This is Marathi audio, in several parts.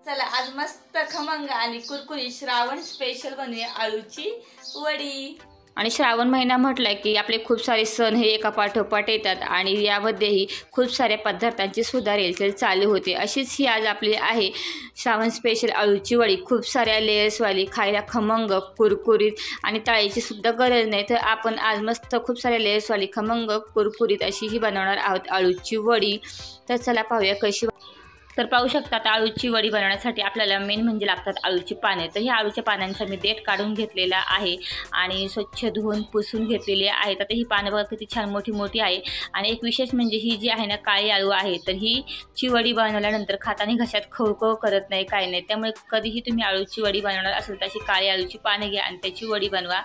चला आज मस्त खमंग आणि कुरकुरी श्रावण स्पेशल बनवूया आळूची वडी। आणि श्रावण महिना म्हटलं की आपले खूप सारे सण हे एका पाठोपाठ येतात आणि यामध्येही खूप साऱ्या पदार्थांची सुद्धा रेलचेल चालू होते। अशीच ही आज आपली आहे श्रावण स्पेशल आळूची वडी। खूप साऱ्या लेयर्सवाली, खायला खमंग, कुरकुरीत आणि तळायची सुद्धा गरज नाही। तर आपण आज मस्त खूप साऱ्या लेयर्सवाली खमंग कुरकुरीत अशी ही बनवणार आहोत आळूची वडी। तर चला पाहूया कशी। तर पाहू शकता आळूची वडी बनवण्यासाठी आपल्याला मेन म्हणजे लागतात आळूची पाने। तर ह्या आळूच्या पानांचा मी देठ काढून घेतलेला आहे आणि स्वच्छ धुवून पुसून घेतलेली आहेत। आता ही पानं बघा किती छान मोठी मोठी आहे। आणि एक विशेष म्हणजे ही जी आहे ना काळी आळू आहे, तर ही ची वडी बनवल्यानंतर खाताना घशात खवखव करत नाही, काही नाही। त्यामुळे कधीही तुम्ही आळूची वडी बनवणार असेल तर अशी काळी आळूची पाने घ्या आणि त्याची वडी बनवा।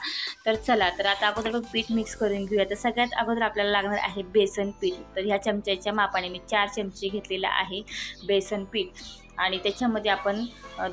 तर चला, तर आता अगोदर पीठ मिक्स करून घेऊया। तर सगळ्यात अगोदर आपल्याला लागणार आहे बेसन पीठ। तर ह्या चमच्याच्या मापाने मी 4 चमचे घेतलेला आहे बेसन पीठ आणि त्याच्यामध्ये आपण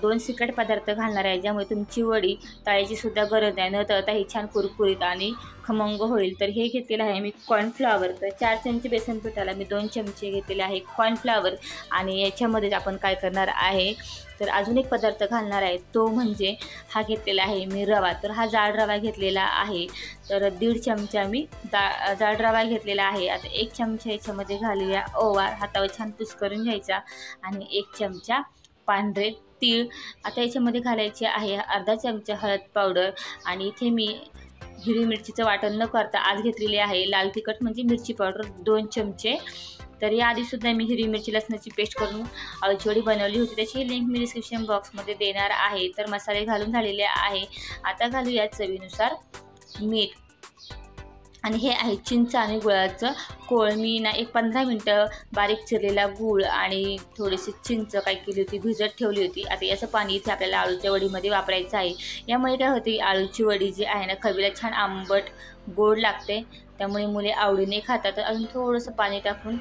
2 सिक्रेट पदार्थ घालणार आहे, ज्यामुळे तुमची वडी तळायची सुद्धा गरज नाही, न तळता ही छान कुरकुरीत आणि खमंग होईल। तर हे घेतलेलं आहे मी कॉर्नफ्लॉवर। तर 4 चमचे बेसन पिठाला मी 2 चमचे घेतलेले आहे कॉर्नफ्लॉवर। आणि याच्यामध्ये आपण काय करणार आहे, तर अजून एक पदार्थ घालणार आहे, तो म्हणजे हा घेतलेला आहे मी रवा। तर हा जाड रवा घेतलेला आहे। तर 1.5 चमचा मी जाड रवा घेतलेला आहे। आता 1 चमचा याच्यामध्ये घालूया ओवा, हातावर छान पुस करून घ्यायचा आणि 1 चमचा पांढरे तीळ। आता याच्यामध्ये घालायचे आहे अर्धा चमचा हळद पावडर आणि इथे मी हिरवी मिरचीचं वाटण न करता आज घेतलेली आहे लाल तिखट म्हणजे मिरची पावडर 2 चमचे। तर याआधी सुद्धा मी हिरवी मिरची लसणाची पेस्ट करून आळूची वडी बनवली होती, त्याची लिंक मी डिस्क्रिप्शन बॉक्समध्ये देणार आहे। तर मसाले घालून झालेले आहे। आता घालूया चवीनुसार मीठ आणि हे आहे चिंच आणि गुळाचं कोळ। मी ना 15 मिनटं बारीक चिरलेला गूळ आणि थोडीशी चिंच काय केली होती, भिजत ठेवली होती। आता याचं पाणी इथे आपल्याला आळूच्या वडीमध्ये वापरायचं आहे। यामुळे काय होते, आळूची वडी जी आहे ना खवीला छान आंबट गोड लागते, त्यामुळे मुले आवडीने खातात। तर अजून थोडंसं पाणी टाकून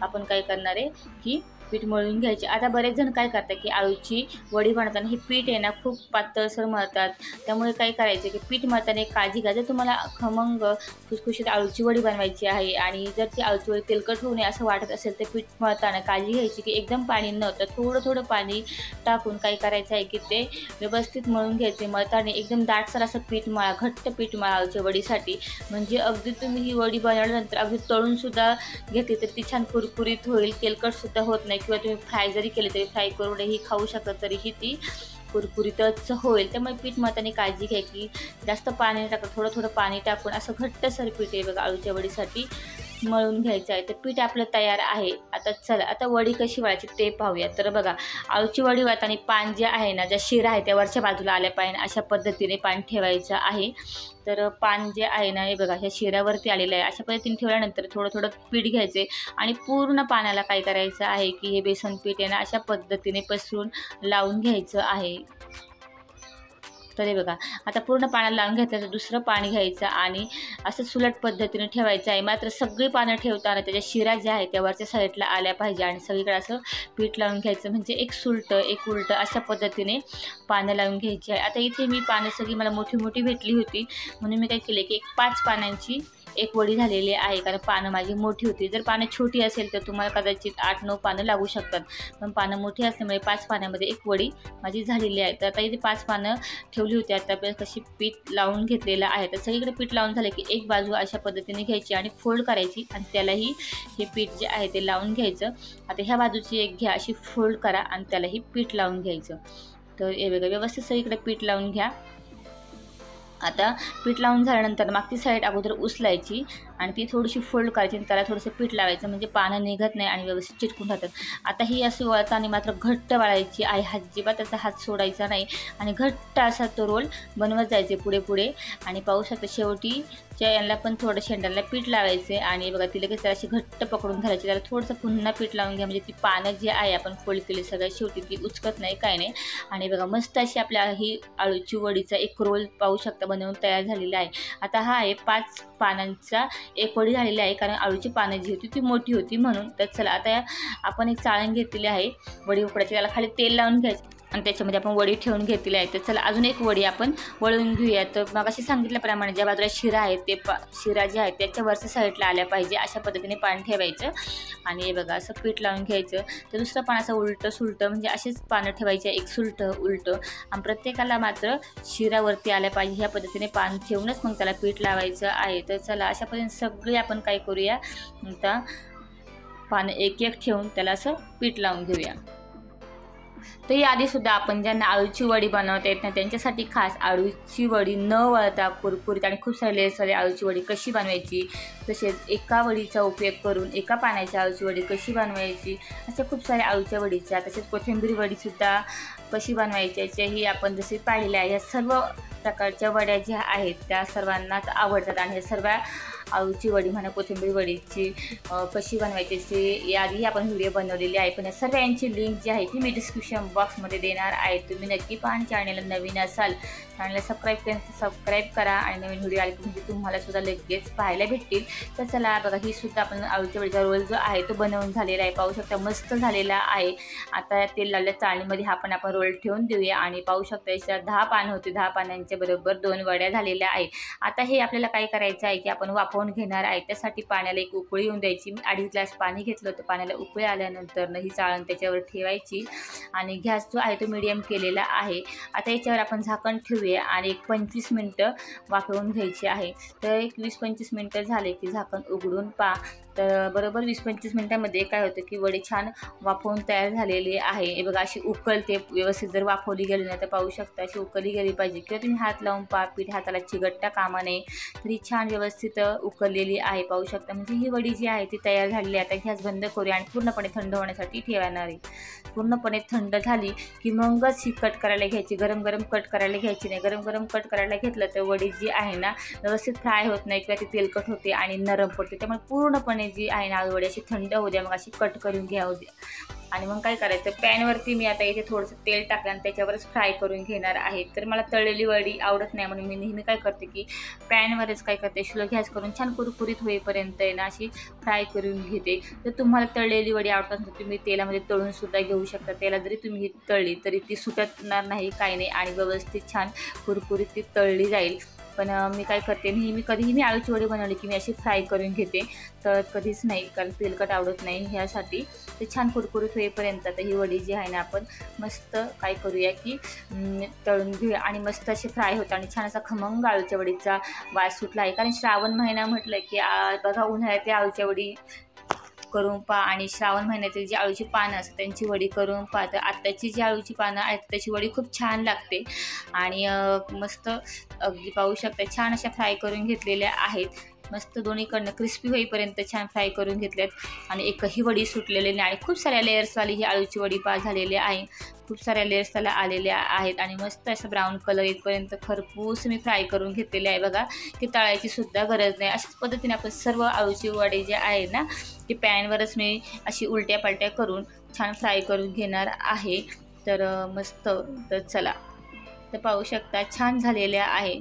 आपण काय करणार आहे की पीठ मळून घ्यायचे। आता बरेच जण काय करतात की आळूची वडी बनवताना हे पीठ आहे ना खूप पातळसर मळतात, त्यामुळे काय करायचं की पीठ मळताना एक काळजी घ्या। जर तुम्हाला खमंग खुसखुशीत आळूची वडी बनवायची आहे आणि जर ती आळूची वडी तेलकट होऊ नये असं वाटत असेल, तर पीठ मळताना काळजी घ्यायची की एकदम पाणी न तर थोडं थोडं पाणी टाकून काय करायचं आहे की ते व्यवस्थित मळून घ्यायचे। मळताना एकदम दाटसर असं पीठ मळा, घट्ट पीठ मळा आळूच्या वडीसाठी, म्हणजे अगदी तुम्ही ही वडी बनवल्यानंतर अगदी तळून सुद्धा घेतली तर ती छान कुरकुरीत होईल, तेलकट सुद्धा होत नाही। किंवा तुम्ही फ्राय जरी केले तरी फ्राय करूनही खाऊ शकता, तरीही ती कुरकुरीतच होईल। त्यामुळे पीठ मळताना काळजी घ्या की जास्त पाणी टाका, थोडं थोडं पाणी टाकून असं घट्टसर पीठ आहे बघा आळूच्या वडीसाठी मळून घ्यायचं आहे। तर पीठ आपलं तयार आहे। आता चला, आता वडी कशी वळायची ते पाहूया। तर बघा आळूची वडी वळताना पान जे आहे ना, ज्या शिरा आहे त्या वरच्या बाजूला आल्या पाहिजे अशा पद्धतीने पान ठेवायचं आहे। तर पान जे आहे ना हे बघा ह्या शिऱ्यावरती आलेलं आहे, अशा पद्धतीने ठेवल्यानंतर थोडं थोडं पीठ घ्यायचे आणि पूर्ण पानाला काय करायचं आहे की हे बेसन पीठ आहे ना अशा पद्धतीने पसरून लावून घ्यायचं आहे। तर हे बघा आता पूर्ण पाण्याला लावून घेतल्याचं दुसरं पाणी घ्यायचं आणि असं सुलट पद्धतीने ठेवायचं आहे। मात्र सगळी पानं ठेवताना त्याच्या शिरा ज्या आहेत त्या वरच्या साईडला आल्या पाहिजे आणि सगळीकडे असं पीठ लावून घ्यायचं, म्हणजे एक सुलट एक उलट अशा पद्धतीने पानं लावून घ्यायची आहे। आता इथे मी पानं सगळी मला मोठी मोठी भेटली होती, म्हणून मी काय केले की 5 पानांची एक वडी झालेली आहे, कारण पानं माझी मोठी होती। जर पानं छोटी असेल तर तुम्हाला कदाचित 8-9 पानं लागू शकतात, पण पानं मोठी असल्यामुळे 5 पानामध्ये एक वडी माझी झालेली आहे। तर आता इथे 5 पानं ठेवली होती। आता आपल्याला कशी पीठ लावून घेतलेलं आहे, तर सगळीकडे पीठ लावून झालं की एक बाजू अशा पद्धतीने घ्यायची आणि फोल्ड करायची आणि त्यालाही हे पीठ जे आहे ते लावून घ्यायचं। आता ह्या बाजूची एक घ्या, अशी फोल्ड करा आणि त्यालाही पीठ लावून घ्यायचं। तर हे बघा व्यवस्थित सगळीकडे पीठ लावून घ्या। आता पीठ लावून झाल्यानंतर मागची साईड अगोदर उचलायची आणि ती थोडीशी फोल्ड करायची आणि त्याला थोडंसं पीठ लावायचं, म्हणजे पानं निघत नाही आणि व्यवस्थित चिटकून राहतात। आता ही अशी वळताना मात्र घट्ट वळायची आहे, अजिबात त्याचा हात सोडायचा नाही आणि घट्ट असा तो रोल बनवत जायचे पुढे पुढे। आणि पाहू शकता शेवटी यांना पण थोडं शेंड्याला पीठ लावायचे आणि बघा ती लगेच अशी घट्ट पकडून धरायची, त्याला थोडंसं पुन्हा पीठ लावून घ्या, म्हणजे ती पानं जी आहे आपण फोल्ड केली सगळ्यात शेवटी ती उचकत नाही, काय नाही। आणि बघा मस्त अशी आपल्या ही आळूची वडीचा एक रोल पाहू शकता बनवून तयार झालेला आहे। आता हा आहे 5 पानांचा एक वडी झालेली आहे, कारण आळूची पानं जी होती ती मोठी होती म्हणून। तर चला, आता आपण एक चाळण घेतलेली आहे वडी उकडायची, त्याला खाली तेल लावून घ्यायचं आणि त्याच्यामध्ये आपण वडी ठेवून घेतली आहे. तर चला अजून एक वडी आपण वळून घेऊया. तर मग अशी सांगितल्याप्रमाणे ज्या बाजूला शिरा आहे ते शिरा जे आहे त्याच्या वरच्या साईडला आल्या पाहिजे अशा पद्धतीने पान ठेवायचं आणि हे बघा असं पीठ लावून घ्यायचं. तर दुसरं पान असं उलटं सुलटं म्हणजे असेच पानं ठेवायचे, एक सुलटं उलटं, आणि प्रत्येकाला मात्र शिरावरती आल्या पाहिजे ह्या पद्धतीने पान ठेवूनच मग त्याला पीठ लावायचं आहे. तर चला अशा पद्धतीने सगळे आपण काय करूया, आता पानं एक एक ठेवून त्याला असं पीठ लावून घेऊया. तर याआधीसुद्धा आपण ज्यांना आळूची वडी बनवता येत नाही त्यांच्यासाठी खास आळूची वडी न वळता कुरकुरीत आणि खूप सारे लेयर्सवाली आळूची वडी कशी बनवायची, तसेच एका वडीचा उपयोग करून एका पाण्याची आळूची वडी कशी बनवायची, अशा खूप साऱ्या आळूच्या वडीच्या, तसेच कोथिंबीर वडीसुद्धा कशी बनवायची याच्याही आपण जसे पाहिलेले आहे. या सर्व प्रकारच्या वड्या ज्या आहेत त्या सर्वांनाच आवडतात आणि हे सर्व आळूची वडी म्हणा कोथिंबीर वडीची कशी बनवायची याची याआधी आपण व्हिडिओ बनवलेली आहे. पण या सर्वांची लिंक जी आहे ती मी डिस्क्रिप्शन बॉक्समध्ये देणार आहे. तुम्ही नक्की पहा. चॅनलला नवीन असाल चॅनलला सबस्क्राईब करा आणि नवीन व्हिडिओ आले म्हणजे तुम्हाला सुद्धा लगेच पाहायला भेटतील. तर चला बघा ही सुद्धा आपण आळूच्या वडीचा रोल जो आहे तो बनवून झालेला आहे. पाहू शकता मस्त झालेला आहे. आता तेल लावलेल्या चाळणीमध्ये हा पण आपण रोल ठेवून देऊया आणि पाहू शकता याच्यात 10 पान होते. 10 पानांच्या बरोबर 2 वड्या झालेल्या आहे. आता हे आपल्याला काय करायचं आहे की आपण वाफवून घेणार आहे. त्यासाठी पाण्याला एक उकळी येऊन द्यायची. मी 2.5 ग्लास पाणी घेतलं होतं. पाण्याला उकळी आल्यानंतर ही चाळण त्याच्यावर ठेवायची आणि गॅस जो आहे तो मीडियम केलेला आहे. आता याच्यावर आपण झाकण ठेवूया आणि एक 25 मिनटं वाफवून घ्यायची आहे. तर एक 20-25 मिनटं झाले की झाकण उघडून पहा. तर बरोबर 20-25 मिनटामध्ये काय होतं की वडी छान वाफवून तयार झालेली आहे. हे बघा अशी उकळते व्यवस्थित. जर वाफवली गेली नाही तर पाहू शकता अशी उकळली गेली पाहिजे किंवा तुम्ही हात लावून पहा. पीठ हाताला चिकटता कामा नये. तर ही छान व्यवस्थित उकळलेली आहे पाहू शकता. म्हणजे ही वडी जी आहे ती तयार झालेली आहे. आता गॅस बंद करूया आणि पूर्णपणे थंड होण्यासाठी ठेवणार आहे. पूर्णपणे थंड झाली की मगच ही कट करायला घ्यायची. गरम गरम कट करायला घ्यायची नाही. गरम गरम कट करायला घेतलं तर वडी जी आहे ना व्यवस्थित फ्राय होत नाही किंवा ती तेलकट होते आणि नरम पडते. त्यामुळे पूर्णपणे जी आहे ना आळूवडी अशी थंड होऊ द्या. मग अशी कट करून घ्यावं द्या. आणि मग काय करायचं पॅनवरती मी आता इथे थोडंसं तेल टाकलं आणि त्याच्यावरच फ्राय करून घेणार आहे. तर मला तळलेली वडी आवडत नाही म्हणून मी नेहमी काय करते की पॅनवरच काय करते स्लो गॅस करून छान कुरकुरीत होईपर्यंत आहे ना अशी फ्राय करून घेते. तर तुम्हाला तळलेली वडी आवडतात तर तुम्ही तेलामध्ये तळून सुद्धा घेऊ शकता. तेला जरी तुम्ही ही तळली तरी ती सुटणार नाही काही नाही आणि व्यवस्थित छान कुरकुरीत ती तळली जाईल. पण मी काय करते नेहमी कधीही मी आळूची वडी बनवली की मी अशी फ्राय करून घेते. तर कधीच नाही कारण तेलकट आवडत नाही ह्यासाठी. ते छान कुरकुरीत होईपर्यंत आता ही वडी जी आहे ना आपण मस्त काय करूया की तळून घेऊया आणि मस्त अशी फ्राय होतं आणि छान असा खमंग आळूच्या वडीचा वास सुटला आहे. कारण श्रावण महिना म्हटलं की बघा उन्हाळ्यात आळूच्या वडी करून पहा आणि श्रावण महिन्यातील जी आळूची पानं असतात त्यांची वडी करून पहा. तर आत्ताची जी आळूची पानं आहेत त्याची वडी खूप छान लागते आणि मस्त अगदी पाहू शकता छान अशा फ्राय करून घेतलेल्या आहेत. मस्त दोन्हीकडनं क्रिस्पी होईपर्यंत छान फ्राय करून घेतल्यात आणि एकही वडी सुटलेली नाही आणि खूप साऱ्या लेयर्सवाली ही आळूची वडी झालेली आहे. खूप साऱ्या लेयर्स त्याला आलेल्या आहेत आणि मस्त असं ब्राऊन कलर येतपर्यंत खरपूस मी फ्राय करून घेतलेले आहे. बघा की तळायची सुद्धा गरज नाही. अशाच पद्धतीने आपण सर्व आळूची वडी जे आहे ना ती पॅनवरच मी अशी उलट्या पालट्या करून छान फ्राय करून घेणार आहे. तर मस्त. तर चला तर पाहू शकता छान झालेल्या आहे.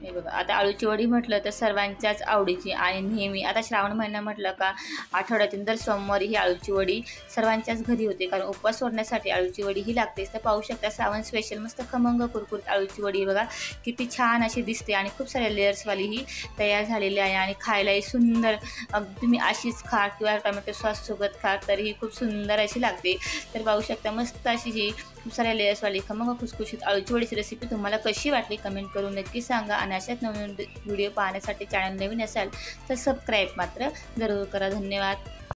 हे बघा आता आळूची वडी म्हटलं तर सर्वांच्याच आवडीची आणि नेहमी आता श्रावण महिना म्हटलं का आठवड्यातून दर सोमवारी ही आळूची वडी सर्वांच्याच घरी होते कारण उपवास सोडण्यासाठी आळूची वडी ही लागतेच. तर पाहू शकता श्रावण स्पेशल मस्त खमंग कुरकुरीत आळूची वडी बघा किती छान अशी दिसते आणि खूप साऱ्या लेयर्सवाली ही तयार झालेली आहे आणि खायलाही सुंदर. तुम्ही अशीच खा किंवा टोमॅटो सॉससोबत खा तरीही खूप सुंदर अशी लागते. तर पाहू शकता मस्त अशी ही खूप साऱ्या लेयर्सवाली खमंग खुसखुशीत आळूची वडीची रेसिपी तुम्हाला कशी वाटली कमेंट करून नक्की सांगा आणि अशाच नवीन व्हिडिओ पाहण्यासाठी चॅनल नवीन असाल तर सबस्क्राईब मात्र जरूर करा. धन्यवाद.